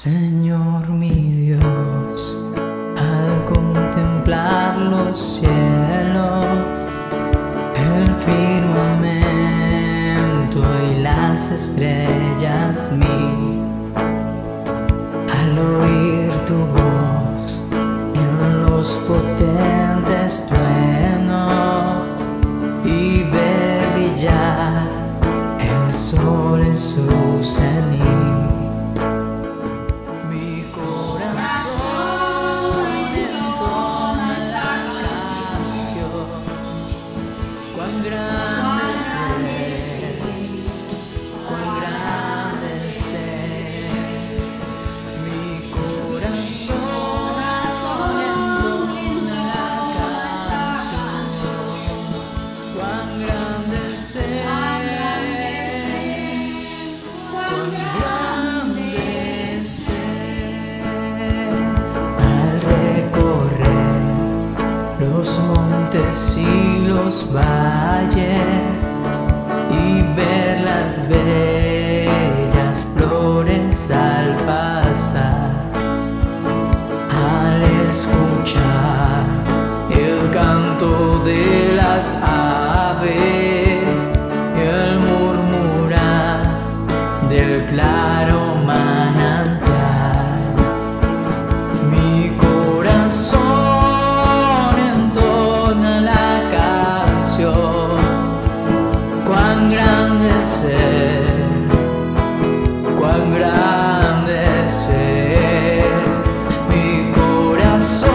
Señor mi Dios, al contemplar los cielos, el firmamento y las estrellas al oír tu voz en los potentes truenos y ver brillar el sol en su cenit. Los montes y los valles y ver las bellas flores al pasar, al escuchar el canto de las aves y el murmurar del claro manantial, mi corazón cuán grande es Él. Mi corazón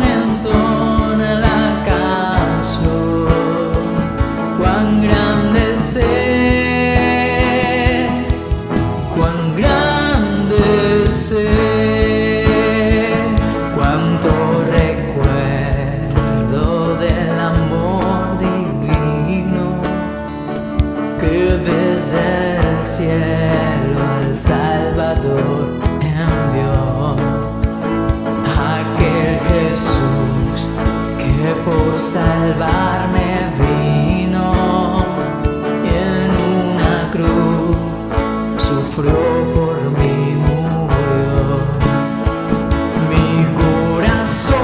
entona la canción, cuán grande es Él, cuán grande es Él, cuánto recuerdo del amor divino que desde el cielo al Salvador envió, aquel Jesús que por salvarme vino y en una cruz sufrió por mí, murió. Mi corazón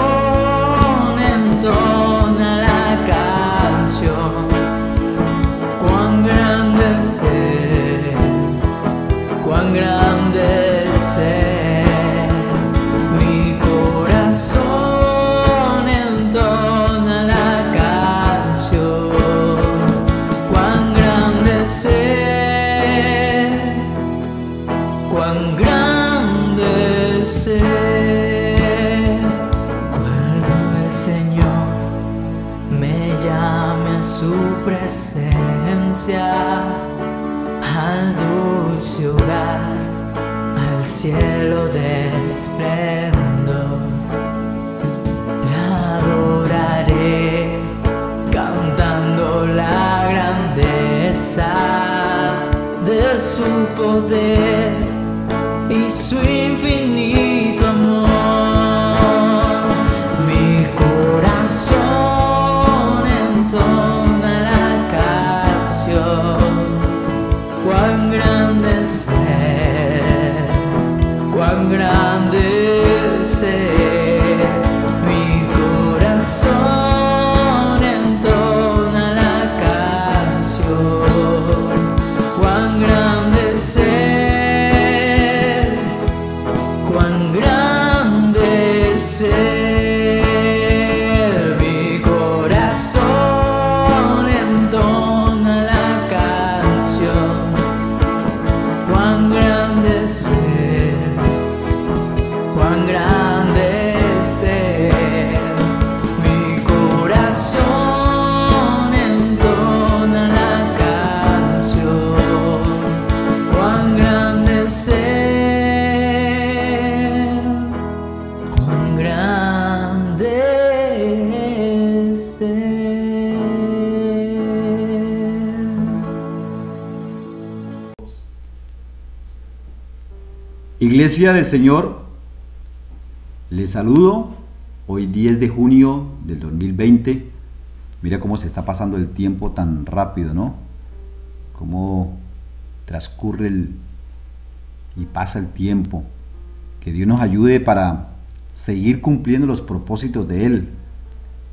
entona la canción, cuán grande es Él, cuán grande es Él. Mi corazón entona la canción, cuán grande es Él, cuán grande es Él. Cuando el Señor me llame a su presencia, al dulce hogar, al cielo de esplendor, le adoraré cantando la grandeza de su poder y su infinito amor. Mi corazón entona la canción, cuán grande es Él, cuán grande es Él. Mi corazón entona la canción, cuán grande es Él, cuán grande es Él. Mi corazón entona la canción, cuán grande es Él, cuán grande es Él. Mi corazón entona la canción, cuán grande es Él, cuán grande es Él. Iglesia del Señor, les saludo hoy 10 de junio del 2020. Mira cómo se está pasando el tiempo tan rápido, ¿no? Cómo transcurre y pasa el tiempo. Que Dios nos ayude para seguir cumpliendo los propósitos de Él,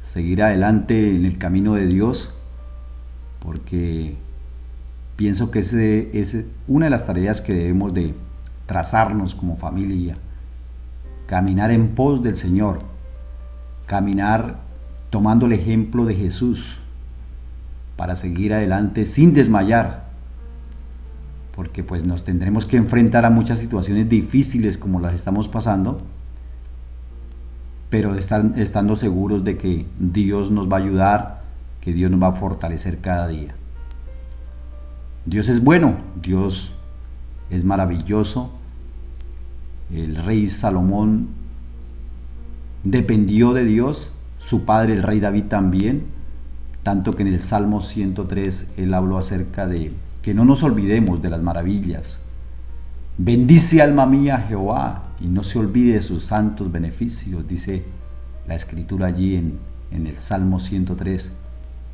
seguir adelante en el camino de Dios, porque pienso que es una de las tareas que debemos de trazarnos como familia, caminar en pos del Señor, caminar tomando el ejemplo de Jesús para seguir adelante sin desmayar, porque pues nos tendremos que enfrentar a muchas situaciones difíciles como las estamos pasando, pero estando seguros de que Dios nos va a ayudar, que Dios nos va a fortalecer cada día. Dios es bueno, Dios es maravilloso. El rey Salomón dependió de Dios, su padre el rey David también, tanto que en el Salmo 103 él habló acerca de que no nos olvidemos de las maravillas. Bendice alma mía a Jehová y no se olvide de sus santos beneficios, dice la escritura allí en el Salmo 103,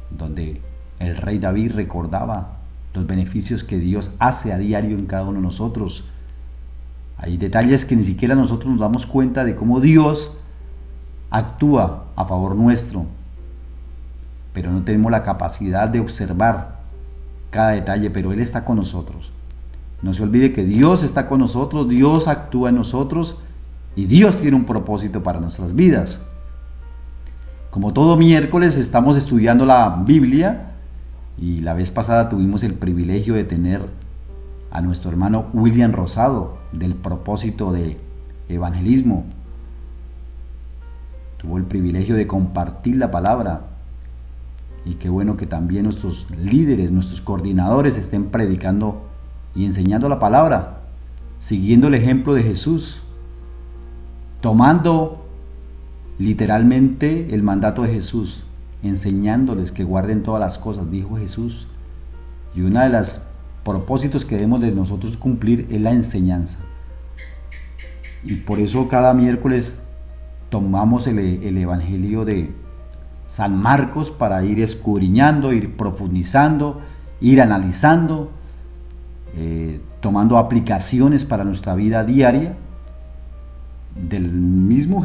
donde el rey David recordaba los beneficios que Dios hace a diario en cada uno de nosotros. Hay detalles que ni siquiera nosotros nos damos cuenta de cómo Dios actúa a favor nuestro, pero no tenemos la capacidad de observar cada detalle, pero Él está con nosotros. No se olvide que Dios está con nosotros, Dios actúa en nosotros y Dios tiene un propósito para nuestras vidas. Como todo miércoles estamos estudiando la Biblia y la vez pasada tuvimos el privilegio de tener a nuestro hermano William Rosado del propósito de evangelismo. Tuvo el privilegio de compartir la palabra. Y qué bueno que también nuestros líderes, nuestros coordinadores estén predicando y enseñando la palabra, siguiendo el ejemplo de Jesús, tomando literalmente el mandato de Jesús, enseñándoles que guarden todas las cosas, dijo Jesús. Y uno de los propósitos que debemos de nosotros cumplir es la enseñanza. Y por eso cada miércoles tomamos el Evangelio de San Marcos para ir escudriñando, ir profundizando, ir analizando, tomando aplicaciones para nuestra vida diaria del mismo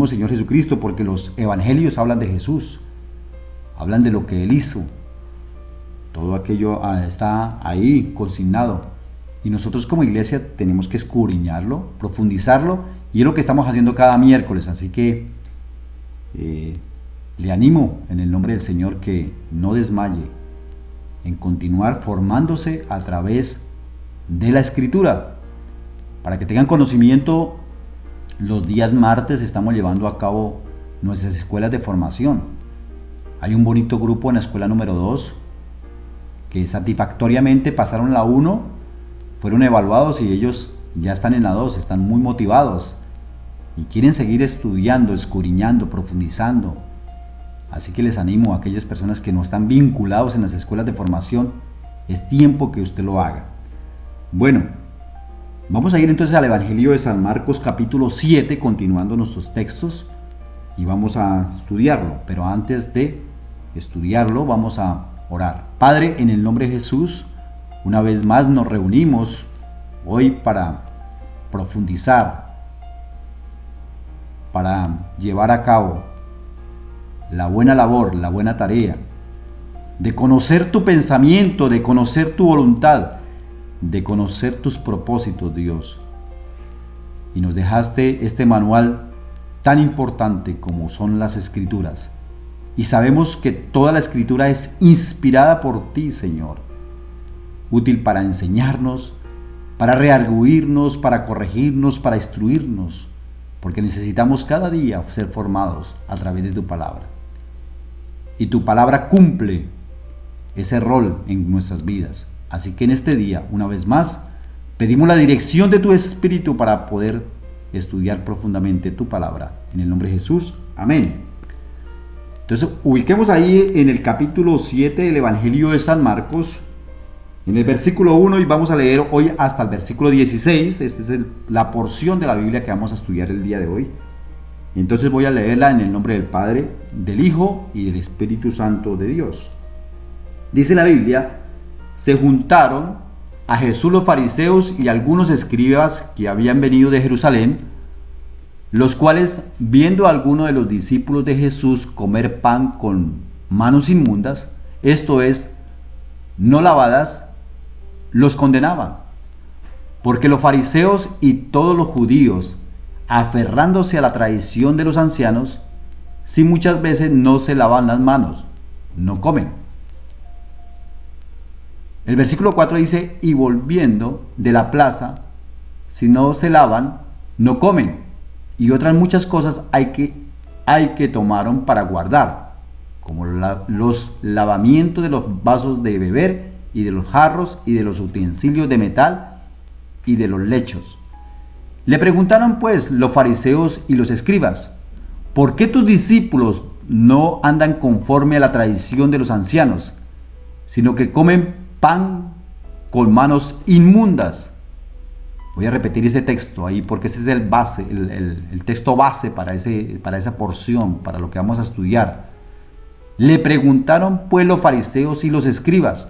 Señor Jesucristo, porque los evangelios hablan de Jesús, hablan de lo que Él hizo. Todo aquello está ahí consignado y nosotros como iglesia tenemos que escudriñarlo, profundizarlo, y es lo que estamos haciendo cada miércoles. Así que le animo en el nombre del Señor que no desmaye en continuar formándose a través de la Escritura. Para que tengan conocimiento, los días martes estamos llevando a cabo nuestras escuelas de formación. Hay un bonito grupo en la escuela número 2 que satisfactoriamente pasaron la 1, fueron evaluados y ellos ya están en la 2, están muy motivados y quieren seguir estudiando, escudriñando, profundizando. Así que les animo a aquellas personas que no están vinculados en las escuelas de formación, es tiempo que usted lo haga. Bueno, vamos a ir entonces al Evangelio de San Marcos capítulo 7, continuando nuestros textos, y vamos a estudiarlo. Pero antes de estudiarlo vamos a orar. Padre, en el nombre de Jesús, una vez más nos reunimos hoy para profundizar, para llevar a cabo la buena labor, la buena tarea de conocer tu pensamiento, de conocer tu voluntad, de conocer tus propósitos, Dios. Y nos dejaste este manual tan importante como son las Escrituras. Y sabemos que toda la Escritura es inspirada por ti, Señor, útil para enseñarnos, para redarguirnos, para corregirnos, para instruirnos, porque necesitamos cada día ser formados a través de tu palabra. Y tu palabra cumple ese rol en nuestras vidas. Así que en este día, una vez más, pedimos la dirección de tu Espíritu para poder estudiar profundamente tu palabra. En el nombre de Jesús, amén. Entonces, ubiquemos ahí en el capítulo 7 del Evangelio de San Marcos, en el versículo 1, y vamos a leer hoy hasta el versículo 16. Esta es la porción de la Biblia que vamos a estudiar el día de hoy. Entonces voy a leerla en el nombre del Padre, del Hijo y del Espíritu Santo de Dios. Dice la Biblia: se juntaron a Jesús los fariseos y algunos escribas que habían venido de Jerusalén, los cuales, viendo a alguno de los discípulos de Jesús comer pan con manos inmundas, esto es, no lavadas, los condenaban. Porque los fariseos y todos los judíos, aferrándose a la tradición de los ancianos, si muchas veces no se lavan las manos, no comen. El versículo 4 dice, y volviendo de la plaza, si no se lavan, no comen. Y otras muchas cosas hay que tomaron para guardar, como los lavamientos de los vasos de beber y de los jarros y de los utensilios de metal y de los lechos. Le preguntaron pues los fariseos y los escribas, ¿por qué tus discípulos no andan conforme a la tradición de los ancianos, sino que comen pan con manos inmundas? Voy a repetir ese texto ahí porque ese es el base, el texto base para esa porción, para lo que vamos a estudiar. Le preguntaron pues los fariseos y los escribas,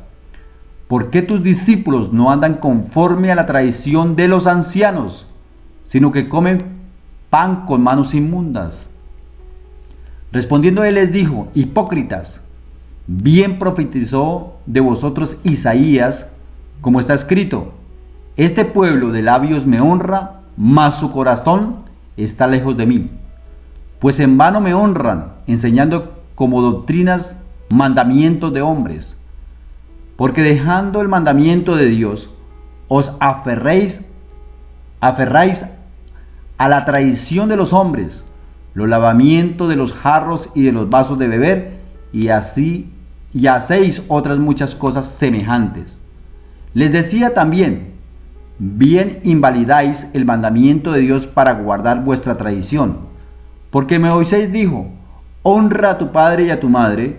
¿por qué tus discípulos no andan conforme a la tradición de los ancianos, sino que comen pan con manos inmundas? Respondiendo él les dijo, hipócritas, bien profetizó de vosotros Isaías, como está escrito, este pueblo de labios me honra, mas su corazón está lejos de mí. Pues en vano me honran, enseñando como doctrinas mandamientos de hombres. Porque dejando el mandamiento de Dios, os aferráis a la tradición de los hombres, los lavamientos de los jarros y de los vasos de beber, y hacéis otras muchas cosas semejantes. Les decía también, bien invalidáis el mandamiento de Dios para guardar vuestra tradición, porque Moisés dijo, honra a tu padre y a tu madre,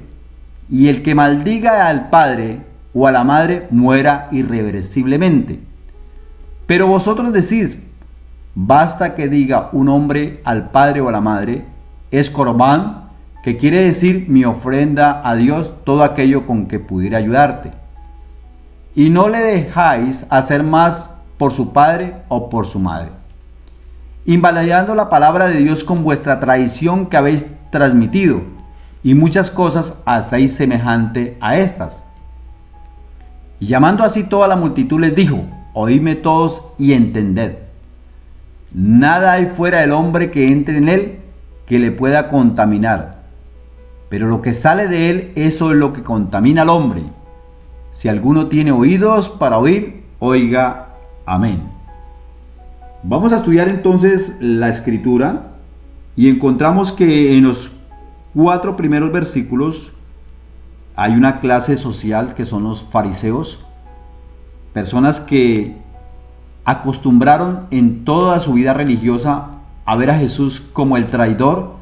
y el que maldiga al padre o a la madre muera irreversiblemente. Pero vosotros decís, basta que diga un hombre al padre o a la madre, es corbán, que quiere decir mi ofrenda a Dios, todo aquello con que pudiera ayudarte. Y no le dejáis hacer más por su padre o por su madre, invalidando la palabra de Dios con vuestra tradición que habéis transmitido, y muchas cosas hacéis semejante a estas. Y llamando así toda la multitud les dijo, oídme todos y entended. Nada hay fuera del hombre que entre en él que le pueda contaminar, pero lo que sale de él, eso es lo que contamina al hombre. Si alguno tiene oídos para oír, oiga. Amén. Vamos a estudiar entonces la escritura y encontramos que en los 4 primeros versículos hay una clase social que son los fariseos, personas que acostumbraron en toda su vida religiosa a ver a Jesús como el traidor,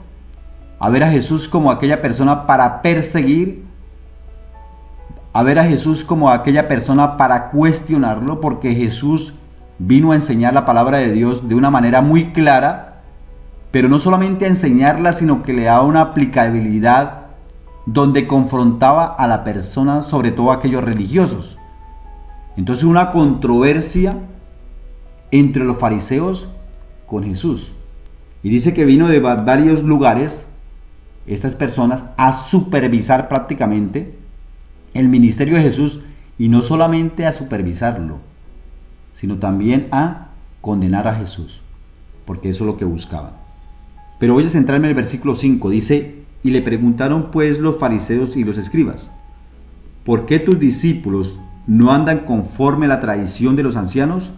a ver a Jesús como aquella persona para perseguir, a ver a Jesús como aquella persona para cuestionarlo, porque Jesús vino a enseñar la palabra de Dios de una manera muy clara, pero no solamente a enseñarla, sino que le daba una aplicabilidad donde confrontaba a la persona, sobre todo a aquellos religiosos. Entonces una controversia entre los fariseos con Jesús. Y dice que vino de varios lugares estas personas a supervisar prácticamente el ministerio de Jesús, y no solamente a supervisarlo, sino también a condenar a Jesús, porque eso es lo que buscaban. Pero voy a centrarme en el versículo 5, dice, y le preguntaron pues los fariseos y los escribas, ¿por qué tus discípulos no andan conforme a la tradición de los ancianos,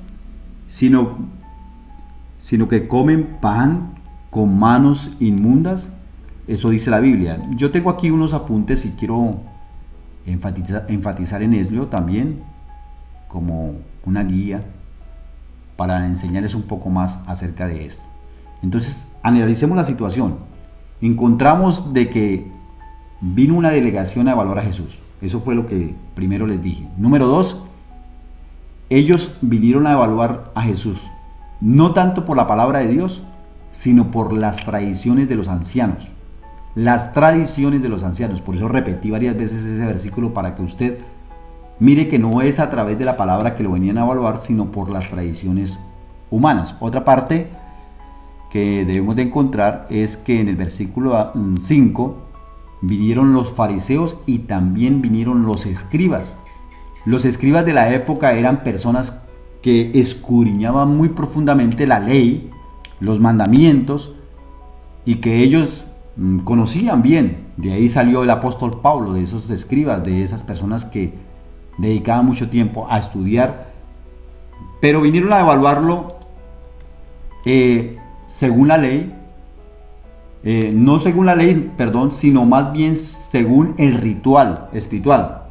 sino que comen pan con manos inmundas? Eso dice la Biblia. Yo tengo aquí unos apuntes y quiero enfatizar en ello también como una guía para enseñarles un poco más acerca de esto. Entonces, analicemos la situación. Encontramos de que vino una delegación a evaluar a Jesús. Eso fue lo que primero les dije. Número 2, ellos vinieron a evaluar a Jesús, no tanto por la palabra de Dios, sino por las tradiciones de los ancianos. Las tradiciones de los ancianos. Por eso repetí varias veces ese versículo, para que usted mire que no es a través de la palabra que lo venían a evaluar, sino por las tradiciones humanas. Otra parte que debemos de encontrar es que en el versículo 5 vinieron los fariseos y también vinieron los escribas. Los escribas de la época eran personas que escudriñaban muy profundamente la ley, los mandamientos, y que ellos conocían bien. De ahí salió el apóstol Pablo, de esos escribas, de esas personas que dedicaban mucho tiempo a estudiar, pero vinieron a evaluarlo según la ley, no según la ley, perdón, sino más bien según el ritual espiritual.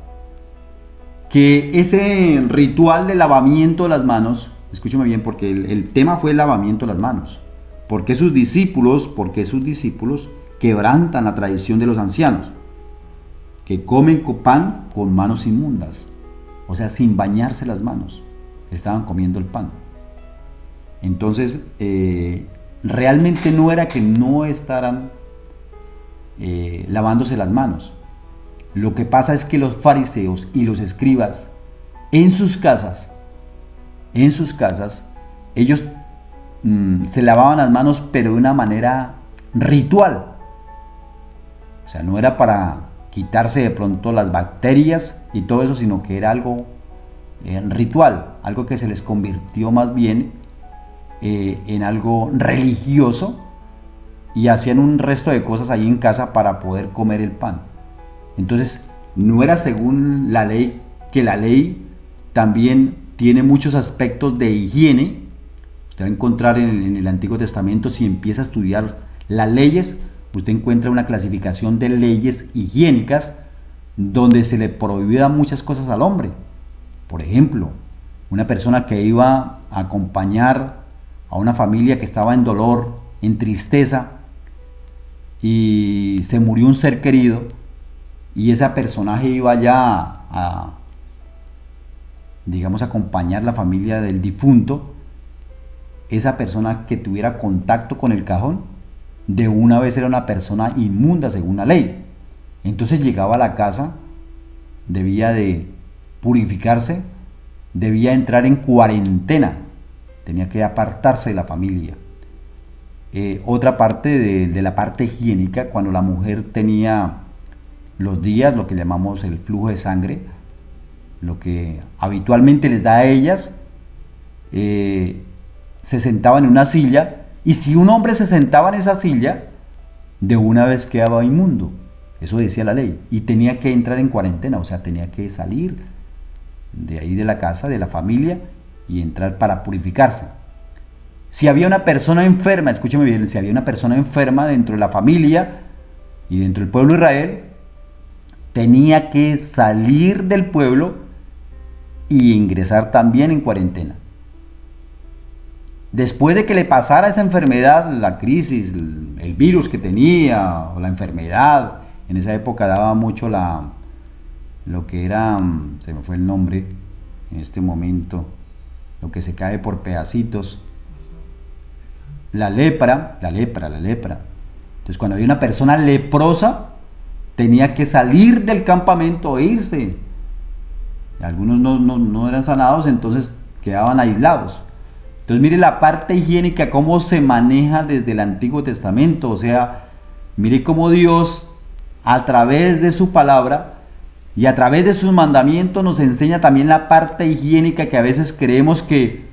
Que ese ritual de lavamiento de las manos, escúchame bien, porque el tema fue el lavamiento de las manos. Porque sus discípulos quebrantan la tradición de los ancianos, que comen pan con manos inmundas, o sea, sin bañarse las manos, estaban comiendo el pan. Entonces, realmente no era que no estaran lavándose las manos. Lo que pasa es que los fariseos y los escribas en sus casas, ellos se lavaban las manos, pero de una manera ritual. O sea, no era para quitarse de pronto las bacterias y todo eso, sino que era algo ritual, algo que se les convirtió más bien en algo religioso, y hacían un resto de cosas ahí en casa para poder comer el pan. Entonces, no era según la ley, que la ley también tiene muchos aspectos de higiene. Usted va a encontrar en el Antiguo Testamento, si empieza a estudiar las leyes, usted encuentra una clasificación de leyes higiénicas donde se le prohibían muchas cosas al hombre. Por ejemplo, una persona que iba a acompañar a una familia que estaba en dolor, en tristeza, y se murió un ser querido, y ese personaje iba ya a, digamos, acompañar la familia del difunto. Esa persona que tuviera contacto con el cajón, de una vez era una persona inmunda según la ley. Entonces llegaba a la casa, debía de purificarse, debía entrar en cuarentena, tenía que apartarse de la familia. Otra parte de la parte higiénica, cuando la mujer tenía los días, lo que llamamos el flujo de sangre, lo que habitualmente les da a ellas, se sentaban en una silla, y si un hombre se sentaba en esa silla, de una vez quedaba inmundo. Eso decía la ley, y tenía que entrar en cuarentena, o sea, tenía que salir de ahí de la casa, de la familia, y entrar para purificarse. Si había una persona enferma, escúcheme bien, si había una persona enferma dentro de la familia y dentro del pueblo de Israel, tenía que salir del pueblo y ingresar también en cuarentena. Después de que le pasara esa enfermedad, la crisis, el virus que tenía, o la enfermedad, en esa época daba mucho lo que era, se me fue el nombre en este momento, lo que se cae por pedacitos, la lepra. Entonces, cuando había una persona leprosa, tenía que salir del campamento e irse. Algunos no eran sanados, entonces quedaban aislados. Entonces, mire la parte higiénica, cómo se maneja desde el Antiguo Testamento. O sea, mire cómo Dios, a través de su palabra y a través de sus mandamientos, nos enseña también la parte higiénica, que a veces creemos que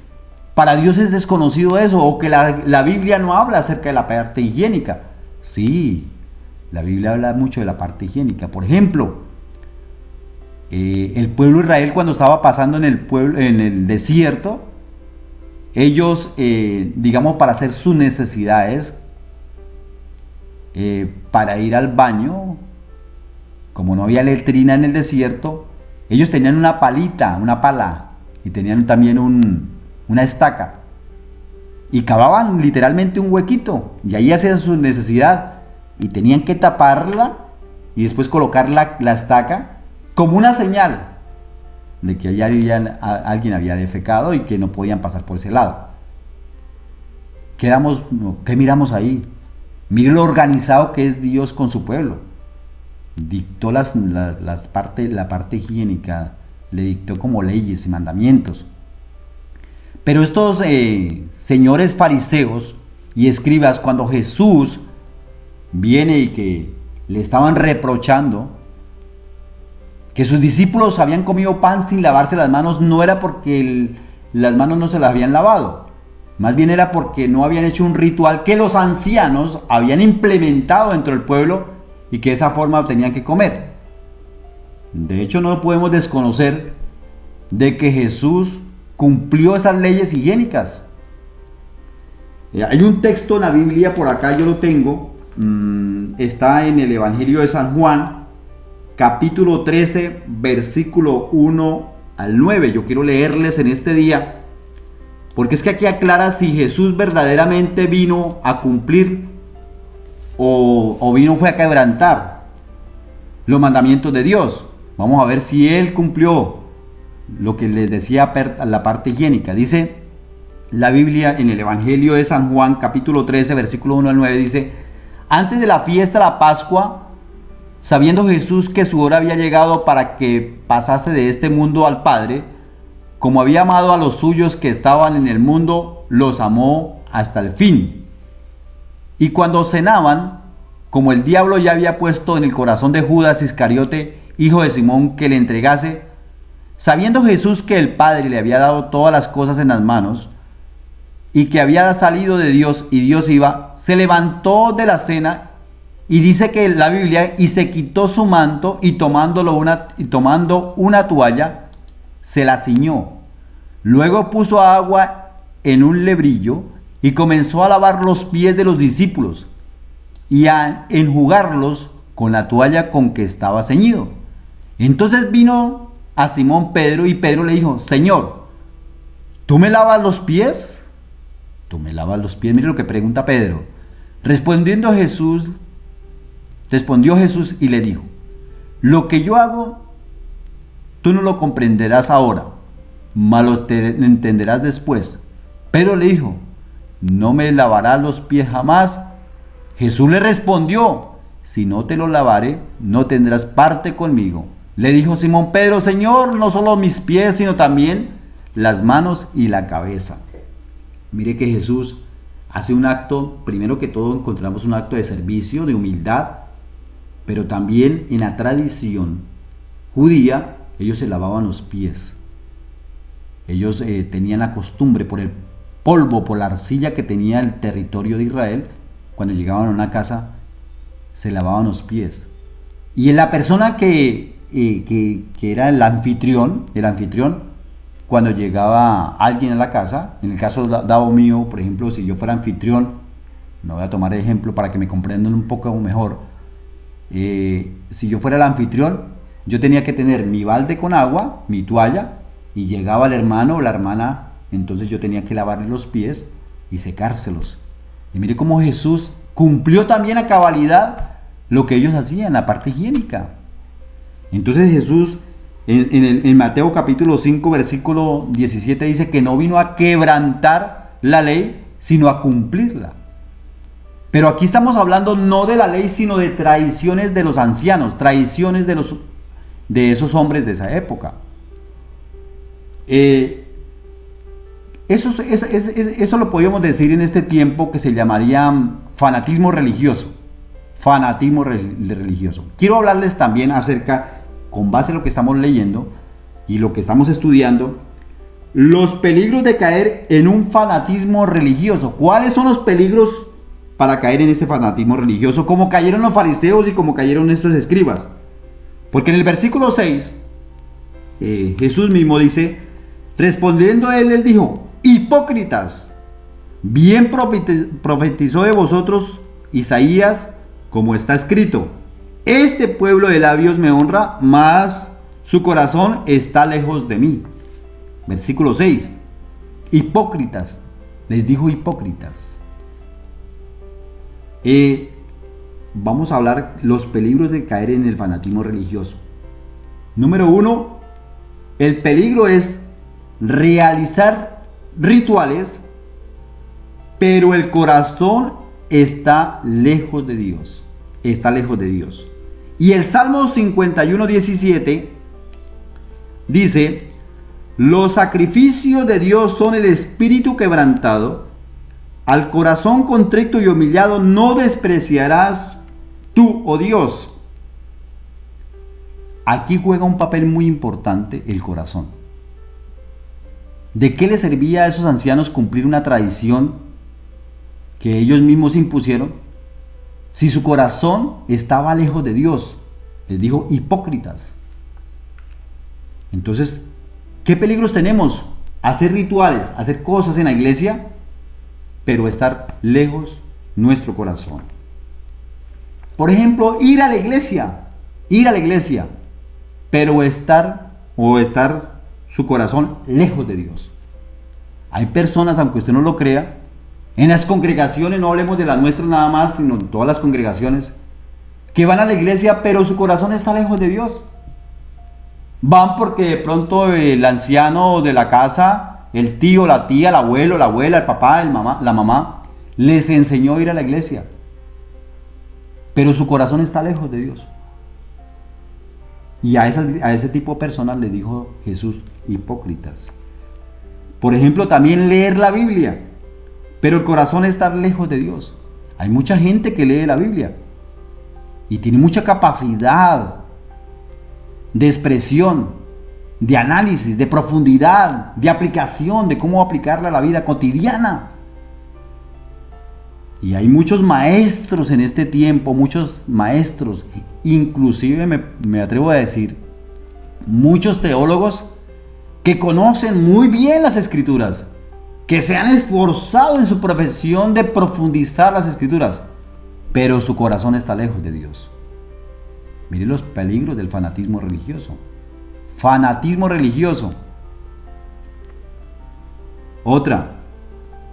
para Dios es desconocido eso, o que la Biblia no habla acerca de la parte higiénica. Sí, la Biblia habla mucho de la parte higiénica. Por ejemplo, el pueblo de Israel, cuando estaba pasando en el desierto, ellos, digamos, para hacer sus necesidades, para ir al baño, como no había letrina en el desierto, ellos tenían una pala, y tenían también una estaca, y cavaban literalmente un huequito, y ahí hacían su necesidad, y tenían que taparla, y después colocar la estaca, como una señal de que allá alguien había defecado y que no podían pasar por ese lado. ¿Qué miramos ahí? Mire lo organizado que es Dios con su pueblo. Dictó la parte higiénica le dictó como leyes y mandamientos. Pero estos señores fariseos y escribas, cuando Jesús viene y que le estaban reprochando que sus discípulos habían comido pan sin lavarse las manos, no era porque las manos no se las habían lavado, más bien era porque no habían hecho un ritual que los ancianos habían implementado dentro del pueblo y que de esa forma tenían que comer. De hecho, no podemos desconocer de que Jesús cumplió esas leyes higiénicas. Hay un texto en la Biblia, por acá yo lo tengo, está en el Evangelio de San Juan, capítulo 13, versículo 1 al 9. Yo quiero leerles en este día, porque es que aquí aclara si Jesús verdaderamente vino a cumplir o vino fue a quebrantar los mandamientos de Dios. Vamos a ver si Él cumplió lo que les decía la parte higiénica. Dice la Biblia en el Evangelio de San Juan, capítulo 13, versículo 1 al 9, dice: antes de la fiesta de la Pascua, sabiendo Jesús que su hora había llegado para que pasase de este mundo al Padre, como había amado a los suyos que estaban en el mundo, los amó hasta el fin. Y cuando cenaban, como el diablo ya había puesto en el corazón de Judas Iscariote, hijo de Simón, que le entregase, sabiendo Jesús que el Padre le había dado todas las cosas en las manos, y que había salido de Dios y Dios iba, se levantó de la cena, y dice que la Biblia, y se quitó su manto, y tomando una toalla, se la ciñó. Luego puso agua en un lebrillo, y comenzó a lavar los pies de los discípulos, y a enjugarlos con la toalla con que estaba ceñido. Entonces vino a Simón Pedro, y Pedro le dijo: Señor, ¿tú me lavas los pies? ¿Tú me lavas los pies? Mire lo que pregunta Pedro. Respondió Jesús y le dijo: lo que yo hago, tú no lo comprenderás ahora, mas lo entenderás después. Pedro le dijo: ¿no me lavarás los pies jamás? Jesús le respondió: si no te los lavare, no tendrás parte conmigo. Le dijo Simón Pedro: Señor, no solo mis pies, sino también las manos y la cabeza. Mire que Jesús hace un acto, primero que todo encontramos un acto de servicio, de humildad, pero también en la tradición judía, ellos se lavaban los pies. Ellos tenían la costumbre, por el polvo, por la arcilla que tenía el territorio de Israel, cuando llegaban a una casa, se lavaban los pies. Y en la persona que era el anfitrión, cuando llegaba alguien a la casa, en el caso dado mío, por ejemplo, si yo fuera anfitrión, me voy a tomar el ejemplo para que me comprendan un poco mejor. Si yo fuera el anfitrión, yo tenía que tener mi balde con agua, mi toalla, y llegaba el hermano o la hermana, entonces yo tenía que lavarle los pies y secárselos. Y mire cómo Jesús cumplió también a cabalidad lo que ellos hacían, la parte higiénica. Entonces Jesús en Mateo capítulo 5 versículo 17 dice que no vino a quebrantar la ley, sino a cumplirla. Pero aquí estamos hablando no de la ley, sino de tradiciones de los ancianos, tradiciones de esos hombres de esa época. Eso lo podríamos decir en este tiempo que se llamaría fanatismo religioso. Fanatismo religioso. Quiero hablarles también acerca, con base en lo que estamos leyendo y lo que estamos estudiando, los peligros de caer en un fanatismo religioso. ¿Cuáles son los peligros para caer en este fanatismo religioso? Como cayeron los fariseos y como cayeron estos escribas. Porque en el versículo 6, Jesús mismo dice, respondiendo a él les dijo: hipócritas, bien profetizó de vosotros Isaías, como está escrito: este pueblo de labios me honra, mas su corazón está lejos de mí. Versículo 6. Hipócritas, les dijo hipócritas. Vamos a hablar los peligros de caer en el fanatismo religioso. Número 1, el peligro es realizar rituales, pero el corazón está lejos de Dios. Está lejos de Dios. Y el Salmo 51:17 dice: los sacrificios de Dios son el espíritu quebrantado, al corazón contrito y humillado no despreciarás tú, oh Dios. Aquí juega un papel muy importante el corazón. ¿De qué les servía a esos ancianos cumplir una tradición que ellos mismos impusieron si su corazón estaba lejos de Dios? Les dijo hipócritas. Entonces, ¿qué peligros tenemos? Hacer rituales, hacer cosas en la iglesia, pero estar lejos nuestro corazón. Por ejemplo, ir a la iglesia, pero estar su corazón lejos de Dios. Hay personas, aunque usted no lo crea, en las congregaciones, no hablemos de las nuestras nada más, sino en todas las congregaciones, que van a la iglesia, pero su corazón está lejos de Dios. Van porque de pronto el anciano de la casa, el tío, la tía, el abuelo, la abuela, el papá, la mamá, les enseñó a ir a la iglesia, pero su corazón está lejos de Dios. Y a ese tipo de personas le dijo Jesús hipócritas. Por ejemplo, también leer la Biblia, pero el corazón está lejos de Dios. Hay mucha gente que lee la Biblia y tiene mucha capacidad de expresión, de análisis, de profundidad, de aplicación, de cómo aplicarla a la vida cotidiana. Y hay muchos maestros en este tiempo, muchos maestros, inclusive me atrevo a decir, muchos teólogos que conocen muy bien las Escrituras, que se han esforzado en su profesión de profundizar las Escrituras, pero su corazón está lejos de Dios. Miren los peligros del fanatismo religioso. Fanatismo religioso. Otra,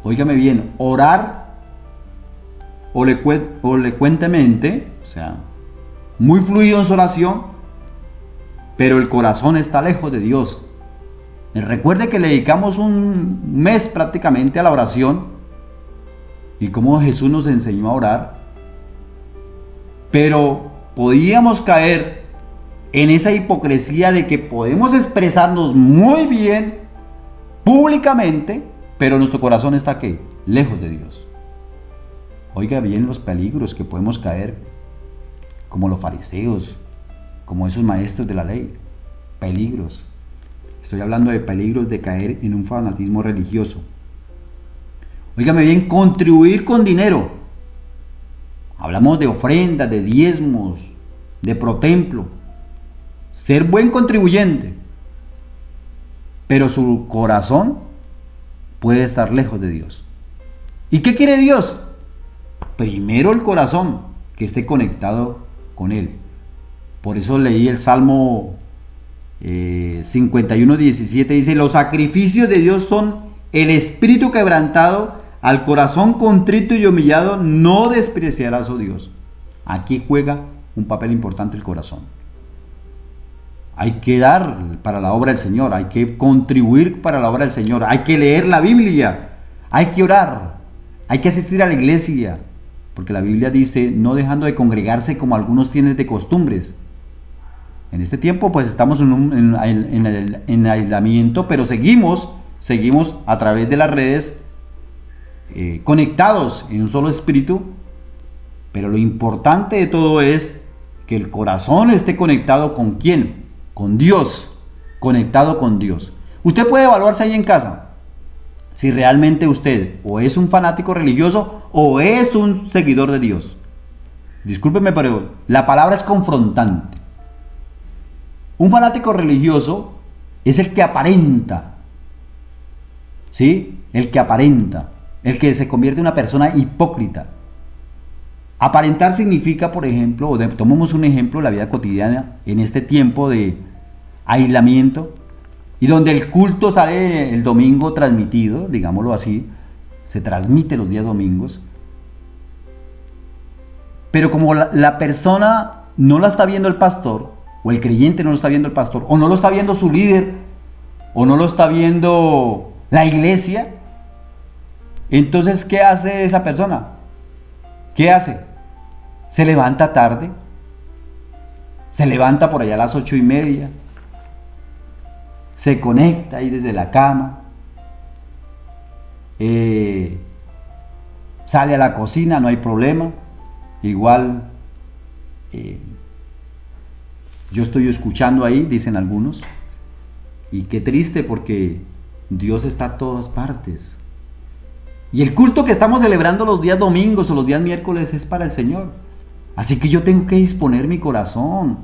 óigame bien, orar elocuentemente, o sea, muy fluido en su oración, pero el corazón está lejos de Dios. Recuerde que le dedicamos un mes prácticamente a la oración y cómo Jesús nos enseñó a orar, pero podíamos caer en esa hipocresía de que podemos expresarnos muy bien públicamente, pero nuestro corazón está ¿qué? Lejos de Dios. Oiga bien los peligros que podemos caer, como los fariseos, como esos maestros de la ley. Peligros. Estoy hablando de peligros de caer en un fanatismo religioso. Óigame bien, contribuir con dinero. Hablamos de ofrendas, de diezmos, de protemplo. Ser buen contribuyente. Pero su corazón puede estar lejos de Dios. ¿Y qué quiere Dios? Primero el corazón, que esté conectado con Él. Por eso leí el Salmo 51:17, dice: los sacrificios de Dios son el espíritu quebrantado, al corazón contrito y humillado no despreciarás, oh Dios. Aquí juega un papel importante el corazón. Hay que dar para la obra del Señor, hay que contribuir para la obra del Señor, hay que leer la Biblia, hay que orar, hay que asistir a la iglesia, porque la Biblia dice, no dejando de congregarse como algunos tienen de costumbres. En este tiempo pues estamos en aislamiento, pero seguimos a través de las redes conectados en un solo espíritu, pero lo importante de todo es que el corazón esté conectado ¿con quién? Con Dios, conectado con Dios. Usted puede evaluarse ahí en casa si realmente usted o es un fanático religioso o es un seguidor de Dios. Discúlpeme, pero la palabra es confrontante. Un fanático religioso es el que aparenta, ¿sí? El que aparenta, el que se convierte en una persona hipócrita. Aparentar significa, por ejemplo, tomemos un ejemplo de la vida cotidiana en este tiempo de aislamiento y donde el culto sale el domingo transmitido, digámoslo así, se transmite los días domingos, pero como la persona no la está viendo el pastor, o el creyente no lo está viendo el pastor, o no lo está viendo su líder, o no lo está viendo la iglesia, entonces ¿qué hace esa persona? ¿Qué hace? Se levanta tarde, se levanta por allá a las 8:30, se conecta ahí desde la cama, sale a la cocina, no hay problema. Igual yo estoy escuchando ahí, dicen algunos, y qué triste porque Dios está a todas partes. Y el culto que estamos celebrando los días domingos o los días miércoles es para el Señor. Así que yo tengo que disponer mi corazón.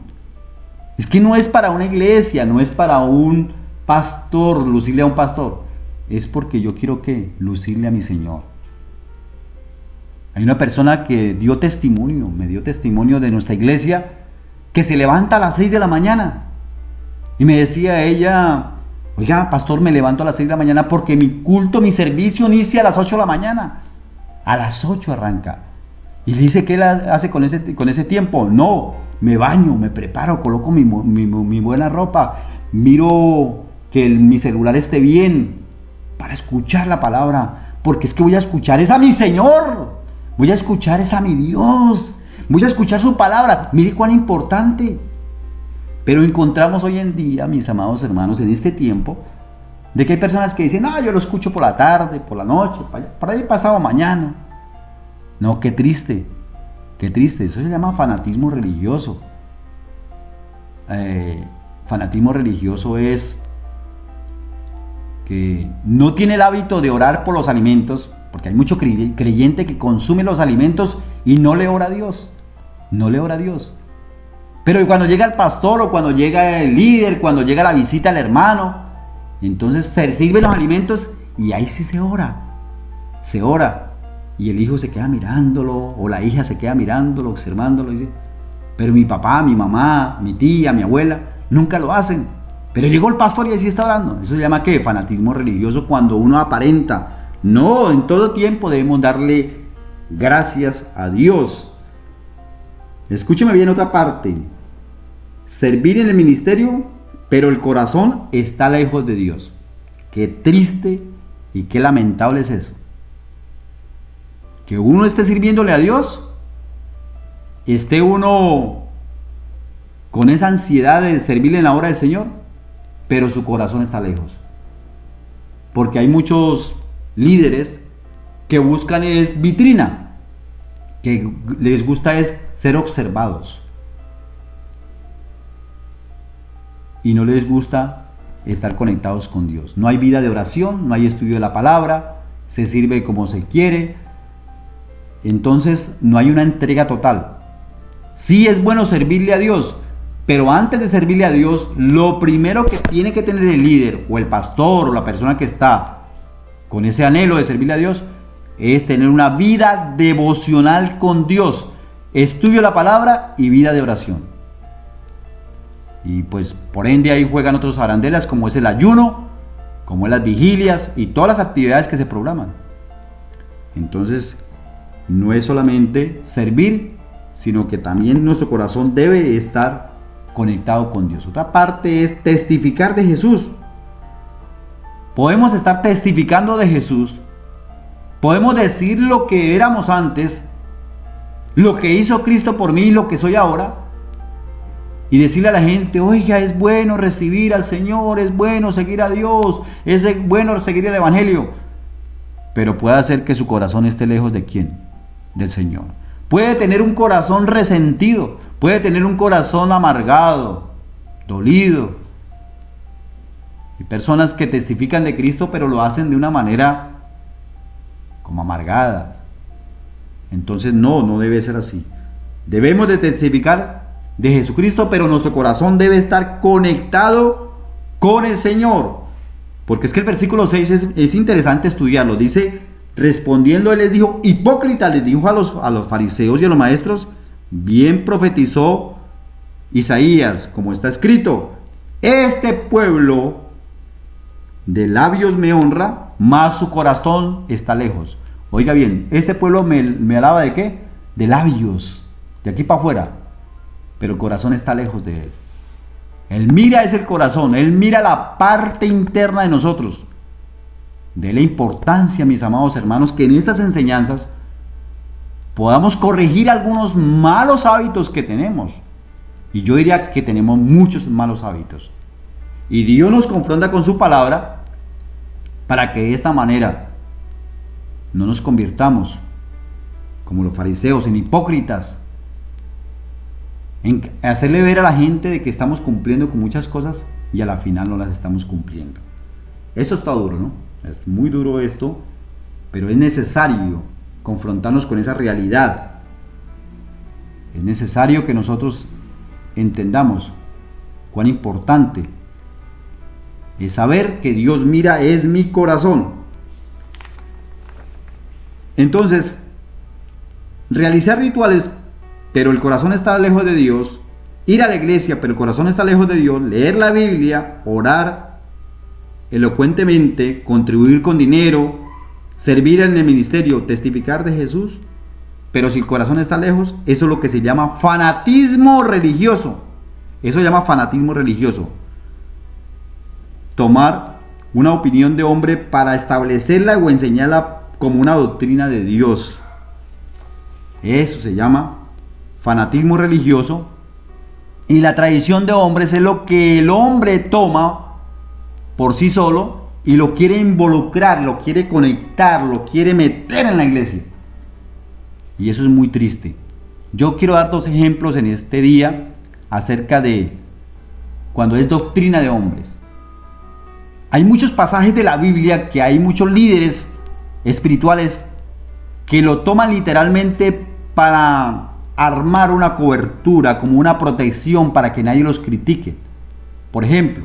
Es que no es para una iglesia, no es para un pastor, lucirle a un pastor. Es porque yo quiero que lucirle a mi Señor. Hay una persona que dio testimonio, me dio testimonio de nuestra iglesia, que se levanta a las 6 de la mañana. Y me decía ella, oiga, pastor, me levanto a las 6 de la mañana porque mi culto, mi servicio inicia a las 8 de la mañana. A las 8 arranca. Y le dice, ¿qué él hace con ese tiempo? No, me baño, me preparo, coloco mi buena ropa, miro que mi celular esté bien para escuchar la palabra, porque es que voy a escuchar es a mi Señor, voy a escuchar es a mi Dios, voy a escuchar su palabra. Mire cuán importante. Pero encontramos hoy en día, mis amados hermanos, en este tiempo, de que hay personas que dicen, yo lo escucho por la tarde, por la noche, para ahí pasado mañana. No, qué triste, eso se llama fanatismo religioso. Fanatismo religioso es que no tiene el hábito de orar por los alimentos, porque hay mucho creyente que consume los alimentos y no le ora a Dios, Pero cuando llega el pastor o cuando llega el líder, cuando llega la visita al hermano, entonces se sirven los alimentos y ahí sí se ora. Y el hijo se queda mirándolo, o la hija se queda mirándolo, observándolo, y dice, pero mi papá, mi mamá, mi tía, mi abuela, nunca lo hacen. Pero llegó el pastor y así está orando. Eso se llama ¿qué? Fanatismo religioso, cuando uno aparenta. No, en todo tiempo debemos darle gracias a Dios. Escúcheme bien otra parte. Servir en el ministerio, pero el corazón está lejos de Dios. Qué triste y qué lamentable es eso. Que uno esté sirviéndole a Dios, esté uno con esa ansiedad de servirle en la obra del Señor, pero su corazón está lejos. Porque hay muchos líderes que buscan es vitrina, que les gusta es ser observados. Y no les gusta estar conectados con Dios. No hay vida de oración, no hay estudio de la palabra, se sirve como se quiere. Entonces no hay una entrega total. Sí es bueno servirle a Dios, pero antes de servirle a Dios, lo primero que tiene que tener el líder o el pastor o la persona que está con ese anhelo de servirle a Dios es tener una vida devocional con Dios, estudio de la palabra y vida de oración. Y pues por ende ahí juegan otros arandelas, como es el ayuno, como es las vigilias y todas las actividades que se programan. Entonces no es solamente servir, sino que también nuestro corazón debe estar conectado con Dios. Otra parte es testificar de Jesús. Podemos estar testificando de Jesús, podemos decir lo que éramos antes, lo que hizo Cristo por mí, lo que soy ahora, y decirle a la gente, oiga, es bueno recibir al Señor, es bueno seguir a Dios, es bueno seguir el Evangelio, pero puede hacer que su corazón esté lejos de ¿quién? Del Señor. Puede tener un corazón resentido, puede tener un corazón amargado, dolido. Hay personas que testifican de Cristo, pero lo hacen de una manera como amargadas. Entonces no debe ser así. Debemos de testificar de Jesucristo, pero nuestro corazón debe estar conectado con el Señor. Porque es que el versículo 6 es interesante estudiarlo. Dice, respondiendo él les dijo, hipócrita, les dijo a los fariseos y a los maestros, bien profetizó Isaías, como está escrito, este pueblo de labios me honra, mas su corazón está lejos. Oiga bien, este pueblo me alaba ¿de qué? De labios, de aquí para afuera, pero el corazón está lejos de él. Él mira es el corazón, él mira la parte interna de nosotros. De la importancia, mis amados hermanos, que en estas enseñanzas podamos corregir algunos malos hábitos que tenemos. Y yo diría que tenemos muchos malos hábitos. Y Dios nos confronta con su palabra para que de esta manera no nos convirtamos como los fariseos en hipócritas, en hacerle ver a la gente de que estamos cumpliendo con muchas cosas y a la final no las estamos cumpliendo. Esto está duro, ¿no? Es muy duro esto, pero es necesario confrontarnos con esa realidad. Es necesario que nosotros entendamos cuán importante es saber que Dios mira es mi corazón. Entonces, realizar rituales, pero el corazón está lejos de Dios, ir a la iglesia, pero el corazón está lejos de Dios, leer la Biblia, orar elocuentemente, contribuir con dinero, servir en el ministerio, testificar de Jesús, pero si el corazón está lejos, eso es lo que se llama fanatismo religioso. Eso se llama fanatismo religioso. Tomar una opinión de hombre para establecerla o enseñarla como una doctrina de Dios. Eso se llama fanatismo religioso. Y la tradición de hombres es lo que el hombre toma por sí solo y lo quiere involucrar, lo quiere conectar, lo quiere meter en la iglesia. Y eso es muy triste. Yo quiero dar dos ejemplos en este día acerca de cuando es doctrina de hombres. Hay muchos pasajes de la Biblia que hay muchos líderes espirituales que lo toman literalmente para armar una cobertura, como una protección para que nadie los critique. Por ejemplo,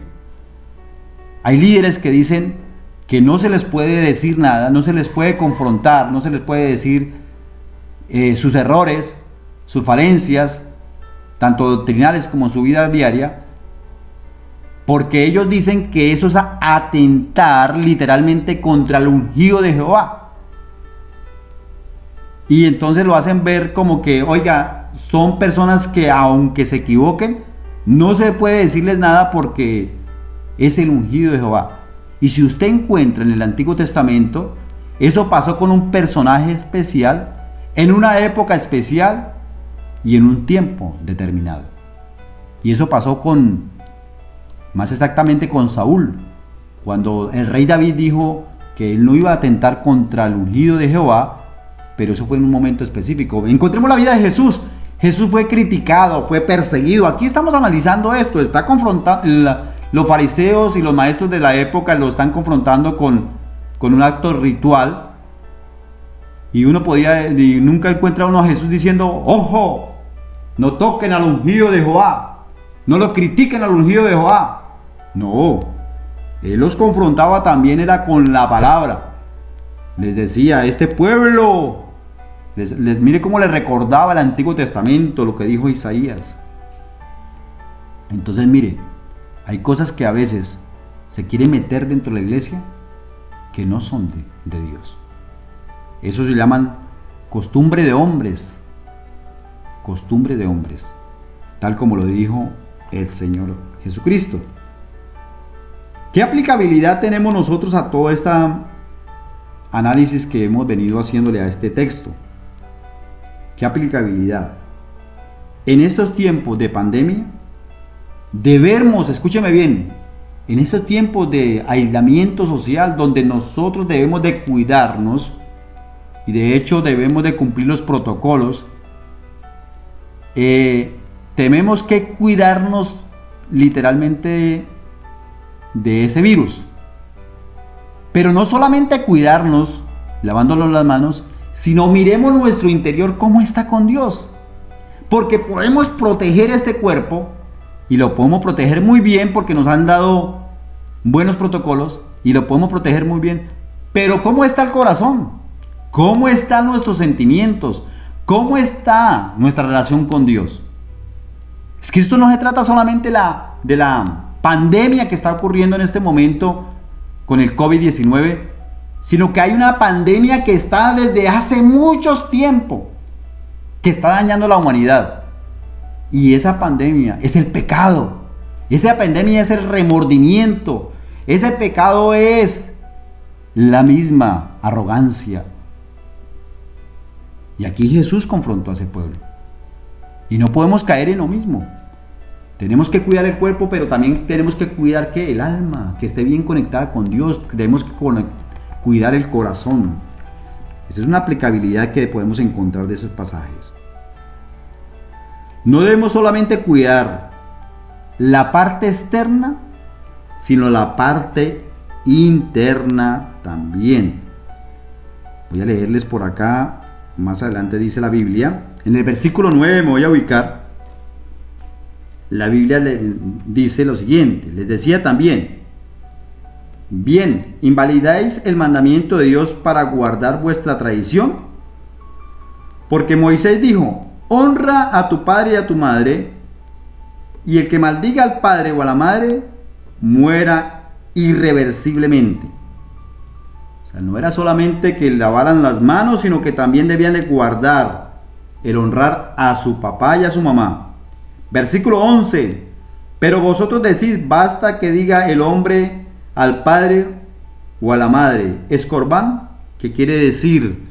hay líderes que dicen que no se les puede decir nada, no se les puede confrontar, no se les puede decir sus errores, sus falencias, tanto doctrinales como en su vida diaria, porque ellos dicen que eso es atentar literalmente contra el ungido de Jehová. Y entonces lo hacen ver como que, oiga, son personas que aunque se equivoquen, no se puede decirles nada porque es el ungido de Jehová. Y si usted encuentra en el Antiguo Testamento, eso pasó con un personaje especial, en una época especial y en un tiempo determinado. Y eso pasó más exactamente con Saúl, cuando el rey David dijo que él no iba a atentar contra el ungido de Jehová, pero eso fue en un momento específico. Encontremos la vida de Jesús. Jesús fue criticado, fue perseguido. Aquí estamos analizando esto, está confrontando, los fariseos y los maestros de la época lo están confrontando con un acto ritual. Y nunca encuentra uno a Jesús diciendo, ojo, no toquen al ungido de Jehová, no lo critiquen al ungido de Jehová. No, él los confrontaba también, era con la palabra. Les decía, este pueblo, mire cómo les recordaba el Antiguo Testamento, lo que dijo Isaías. Entonces mire, hay cosas que a veces se quieren meter dentro de la iglesia que no son de Dios. Eso se llaman costumbre de hombres. Costumbre de hombres, tal como lo dijo el Señor Jesucristo. ¿Qué aplicabilidad tenemos nosotros a todo este análisis que hemos venido haciéndole a este texto? ¿Qué aplicabilidad? En estos tiempos de pandemia, debemos, escúcheme bien, en estos tiempos de aislamiento social, donde nosotros debemos de cuidarnos, y de hecho debemos de cumplir los protocolos, tenemos que cuidarnos literalmente de ese virus. Pero no solamente cuidarnos lavándonos las manos, sino miremos nuestro interior cómo está con Dios. Porque podemos proteger este cuerpo y lo podemos proteger muy bien porque nos han dado buenos protocolos y lo podemos proteger muy bien. Pero ¿cómo está el corazón? ¿Cómo están nuestros sentimientos? ¿Cómo está nuestra relación con Dios? Es que esto no se trata solamente de la pandemia que está ocurriendo en este momento con el COVID-19, sino que hay una pandemia que está desde hace mucho tiempo, que está dañando la humanidad. Y esa pandemia es el pecado. Esa pandemia es el remordimiento. Ese pecado es la misma arrogancia. Y aquí Jesús confrontó a ese pueblo. Y no podemos caer en lo mismo. Tenemos que cuidar el cuerpo, pero también tenemos que cuidar que el alma, que esté bien conectada con Dios. Tenemos que cuidar el corazón. Esa es una aplicabilidad que podemos encontrar de esos pasajes. No debemos solamente cuidar la parte externa, sino la parte interna también. Voy a leerles por acá, más adelante dice la Biblia, en el versículo 9 me voy a ubicar. La Biblia dice lo siguiente, les decía también, bien, ¿invalidáis el mandamiento de Dios para guardar vuestra tradición? Porque Moisés dijo, honra a tu padre y a tu madre, y el que maldiga al padre o a la madre, muera irreversiblemente. O sea, no era solamente que lavaran las manos, sino que también debían de guardar el honrar a su papá y a su mamá. Versículo 11, pero vosotros decís, basta que diga el hombre al padre o a la madre, es corbán, que quiere decir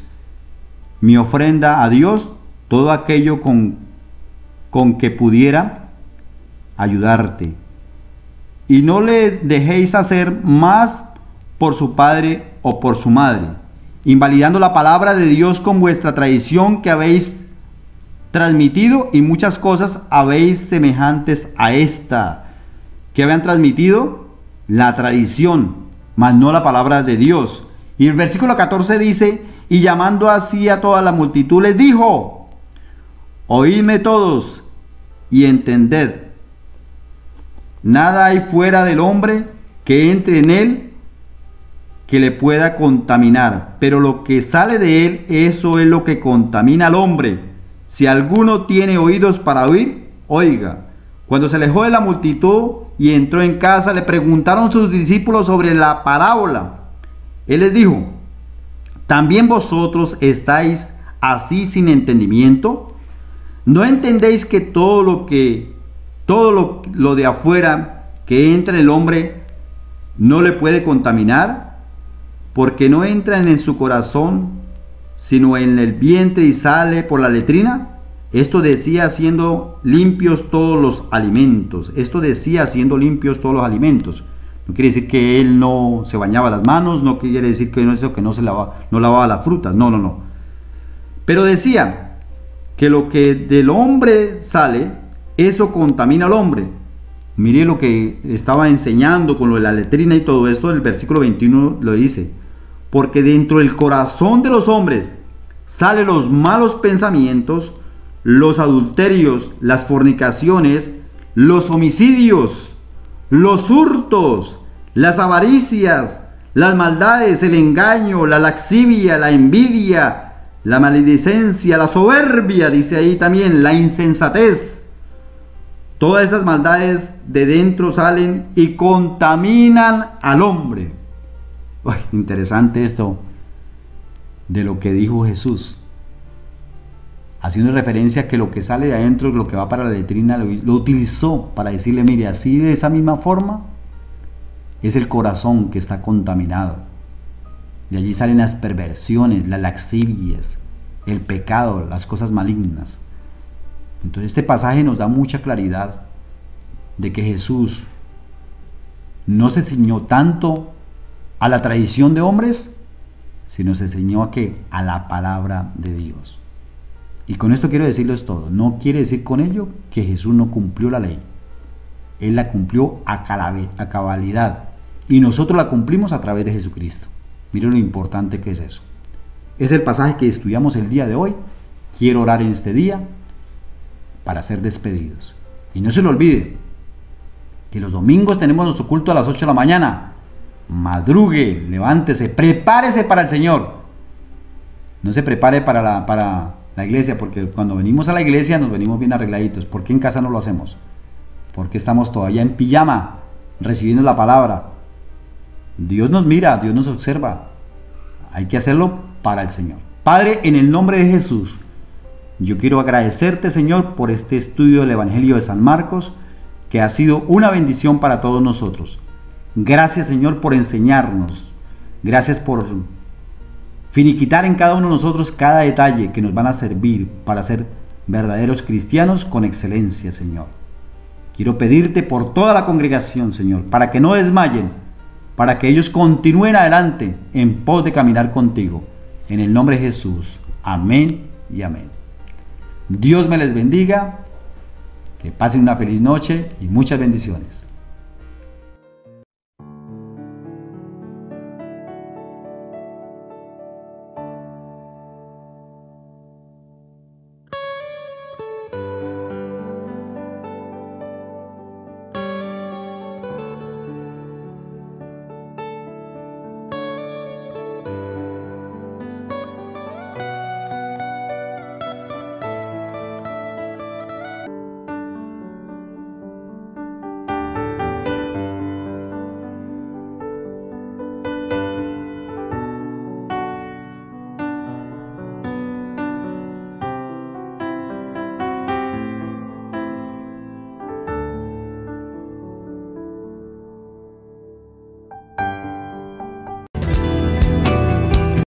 mi ofrenda a Dios, todo aquello con que pudiera ayudarte. Y no le dejéis hacer más por su padre o por su madre, invalidando la palabra de Dios con vuestra tradición que habéis transmitido, y muchas cosas habéis semejantes a esta, que habían transmitido la tradición, mas no la palabra de Dios. Y el versículo 14 dice, y llamando así a toda la multitud les dijo, oídme todos y entended, nada hay fuera del hombre que entre en él que le pueda contaminar, pero lo que sale de él, eso es lo que contamina al hombre. Si alguno tiene oídos para oír, oiga. Cuando se alejó de la multitud y entró en casa, le preguntaron sus discípulos sobre la parábola. Él les dijo, ¿también vosotros estáis así sin entendimiento? ¿No entendéis que todo lo de afuera que entra en el hombre no le puede contaminar? Porque no entran en su corazón, sino en el vientre y sale por la letrina. Esto decía siendo limpios todos los alimentos. No quiere decir que él no se bañaba las manos, no quiere decir que no lavaba las frutas, no. Pero decía que lo que del hombre sale, eso contamina al hombre. Mire lo que estaba enseñando con lo de la letrina y todo esto, el versículo 21 lo dice. Porque dentro del corazón de los hombres salen los malos pensamientos, los adulterios, las fornicaciones, los homicidios, los hurtos, las avaricias, las maldades, el engaño, la lascivia, la envidia, la maledicencia, la soberbia, dice ahí también, la insensatez. Todas esas maldades de dentro salen y contaminan al hombre. Uy, interesante esto de lo que dijo Jesús, haciendo referencia a que lo que sale de adentro, lo que va para la letrina, lo utilizó para decirle, mire, así de esa misma forma es el corazón que está contaminado. De allí salen las perversiones, las lascivias, el pecado, las cosas malignas. Entonces este pasaje nos da mucha claridad de que Jesús no se ciñó tanto a la tradición de hombres, sino se enseñó a qué, a la palabra de Dios. Y con esto quiero decirles todo. No quiere decir con ello que Jesús no cumplió la ley. Él la cumplió a cabalidad, y nosotros la cumplimos a través de Jesucristo. Miren lo importante que es eso. Es el pasaje que estudiamos el día de hoy. Quiero orar en este día para ser despedidos. Y no se lo olvide que los domingos tenemos nuestro culto a las 8 de la mañana. Madrugue, levántese, prepárese para el Señor. No se prepare para la iglesia, porque cuando venimos a la iglesia nos venimos bien arregladitos. ¿Por qué en casa no lo hacemos? Porque estamos todavía en pijama, recibiendo la palabra. Dios nos mira, Dios nos observa. Hay que hacerlo para el Señor. Padre, en el nombre de Jesús, yo quiero agradecerte, Señor, por este estudio del Evangelio de San Marcos, que ha sido una bendición para todos nosotros. Gracias, Señor, por enseñarnos. Gracias por finiquitar en cada uno de nosotros cada detalle que nos van a servir para ser verdaderos cristianos con excelencia, Señor. Quiero pedirte por toda la congregación, Señor, para que no desmayen, para que ellos continúen adelante en pos de caminar contigo. En el nombre de Jesús. Amén y amén. Dios me les bendiga. Que pasen una feliz noche y muchas bendiciones.